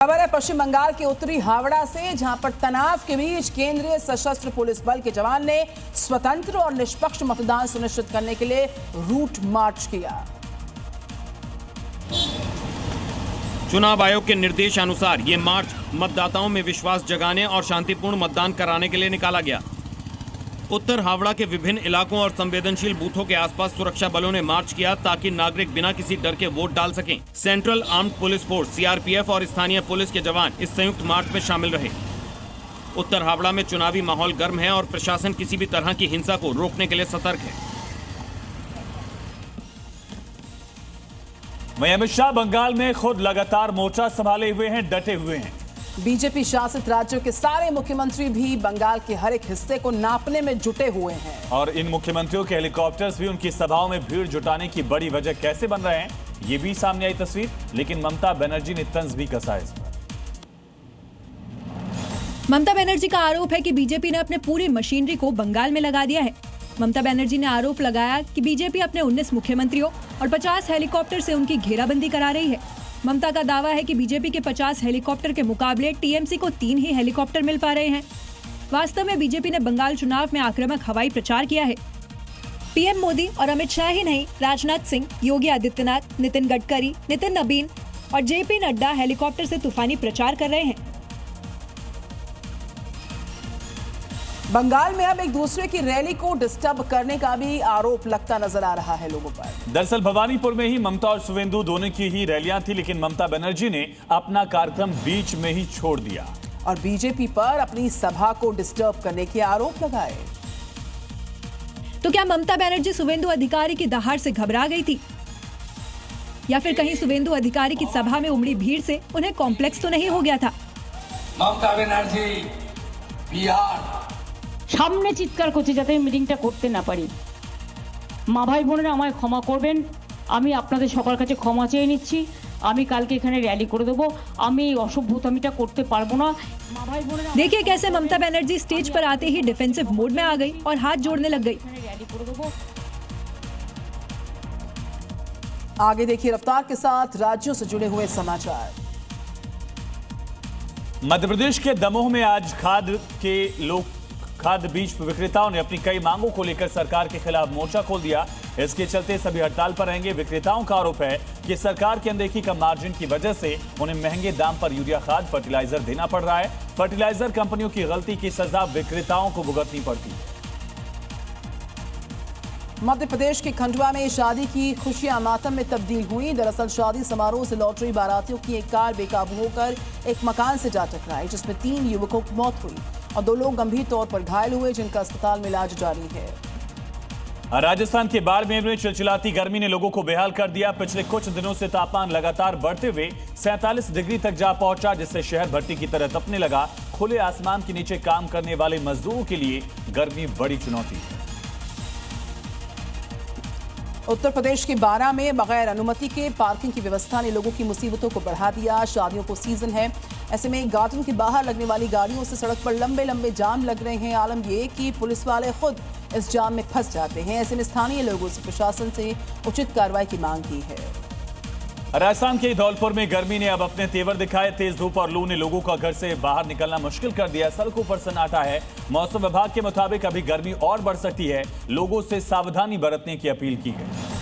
खबर है पश्चिम बंगाल के उत्तरी हावड़ा से, जहां पर तनाव के बीच केंद्रीय सशस्त्र पुलिस बल के जवान ने स्वतंत्र और निष्पक्ष मतदान सुनिश्चित करने के लिए रूट मार्च किया। चुनाव आयोग के निर्देशानुसार ये मार्च मतदाताओं में विश्वास जगाने और शांतिपूर्ण मतदान कराने के लिए निकाला गया। उत्तर हावड़ा के विभिन्न इलाकों और संवेदनशील बूथों के आसपास सुरक्षा बलों ने मार्च किया ताकि नागरिक बिना किसी डर के वोट डाल सकें। Central armed police force CRPF और स्थानीय पुलिस के जवान इस संयुक्त मार्च में शामिल रहे। उत्तर हावड़ा में चुनावी माहौल गर्म है और प्रशासन किसी भी तरह की हिंसा को रोकने के लिए सतर्क है। वहीं अमित शाह बंगाल में खुद लगातार मोर्चा संभाले हुए हैं, डटे हुए हैं। बीजेपी शासित राज्यों के सारे मुख्यमंत्री भी बंगाल के हर एक हिस्से को नापने में जुटे हुए हैं। और इन मुख्यमंत्रियों के हेलीकॉप्टर्स भी उनकी सभाओं में भीड़ जुटाने की बड़ी वजह कैसे बन रहे हैं, ये भी सामने आई तस्वीर। लेकिन ममता बनर्जी ने तंज भी कसा इस पर। ममता बनर्जी का आरोप है कि बीजेपी ने अपने पूरी मशीनरी को बंगाल में लगा दिया है। ममता बनर्जी ने आरोप लगाया कि बीजेपी अपने 19 मुख्यमंत्रियों और 50 हेलीकॉप्टर से उनकी घेराबंदी करा रही है। ममता का दावा है कि बीजेपी के 50 हेलीकॉप्टर के मुकाबले टीएमसी को 3 ही हेलीकॉप्टर मिल पा रहे हैं। वास्तव में बीजेपी ने बंगाल चुनाव में आक्रामक हवाई प्रचार किया है। पीएम मोदी और अमित शाह ही नहीं, राजनाथ सिंह, योगी आदित्यनाथ, नितिन गडकरी, नितिन नबीन और जेपी नड्डा हेलीकॉप्टर से तूफानी प्रचार कर रहे हैं। बंगाल में अब एक दूसरे की रैली को डिस्टर्ब करने का भी आरोप लगता नजर आ रहा है लोगों पर। दरअसल भवानीपुर में ही ममता और शुवेंदु दोनों की ही रैलियां थी, लेकिन ममता बनर्जी ने अपना कार्यक्रम बीच में ही छोड़ दिया और बीजेपी पर अपनी सभा को डिस्टर्ब करने के आरोप लगाए। तो क्या ममता बनर्जी शुवेंदु अधिकारी की दहाड़ से घबरा गई थी, या फिर कहीं शुवेंदु अधिकारी की सभा में उमड़ी भीड़ से उन्हें कॉम्प्लेक्स तो नहीं हो गया था? ममता बनर्जी बिहार সামনে চিৎকার করছে যাতে মিটিংটা করতে না পারি। মা ভাই বোনেরা আমায় ক্ষমা করবেন, আমি আপনাদের সবার কাছে ক্ষমা চেয়ে নিচ্ছি। আমি কালকে এখানে র‍্যালি করে দেব, আমি অসভ্যতামিটা করতে পারবো না। মা ভাই বোনেরা देखिए कैसे ममता बनर्जी स्टेज पर आते ही डिफेंसिव मोड में आ गई और हाथ जोड़ने लग गई। र‍্যালি করে দেব। आगे देखिए रफ्तार के साथ राज्यों से जुड़े हुए समाचार। मध्य प्रदेश के दमोह में आज खाद्य बीज विक्रेताओं ने अपनी कई मांगों को लेकर सरकार के खिलाफ मोर्चा खोल दिया। इसके चलते सभी हड़ताल पर रहेंगे। विक्रेताओं का आरोप है कि सरकार की अनदेखी का मार्जिन की वजह से उन्हें महंगे दाम पर यूरिया खाद फर्टिलाइजर देना पड़ रहा है। फर्टिलाइजर कंपनियों की गलती की सजा विक्रेताओं को भुगतनी पड़ती है। मध्य प्रदेश के खंडवा में शादी की खुशियां मातम में तब्दील हुई। दरअसल शादी समारोह से लौट रही बारातियों की एक कार बेकाबू होकर एक मकान से जा टकराई, जिसमें 3 युवकों की मौत हुई और 2 लोग गंभीर तौर पर घायल हुए, जिनका अस्पताल में इलाज जारी है। राजस्थान के बाड़मेर में चिलचिलाती गर्मी ने लोगों को बेहाल कर दिया। पिछले कुछ दिनों से तापमान लगातार बढ़ते हुए 47 डिग्री तक जा पहुंचा, जिससे शहर भट्टी की तरह तपने लगा। खुले आसमान के नीचे काम करने वाले मजदूरों के लिए गर्मी बड़ी चुनौती है। उत्तर प्रदेश के बारा में बगैर अनुमति के पार्किंग की व्यवस्था ने लोगों की मुसीबतों को बढ़ा दिया। शादियों को सीजन है, ऐसे में गार्डन के बाहर लगने वाली गाड़ियों से सड़क पर लंबे लंबे जाम लग रहे हैं। आलम ये कि पुलिस वाले खुद इस जाम में फंस जाते हैं। ऐसे में स्थानीय लोगों से प्रशासन से उचित कार्रवाई की मांग की है। राजस्थान के धौलपुर में गर्मी ने अब अपने तेवर दिखाए। तेज धूप और लू ने लोगों का घर से बाहर निकलना मुश्किल कर दिया। सड़कों पर सन्नाटा है। मौसम विभाग के मुताबिक अभी गर्मी और बढ़ सकती है। लोगों से सावधानी बरतने की अपील की गई।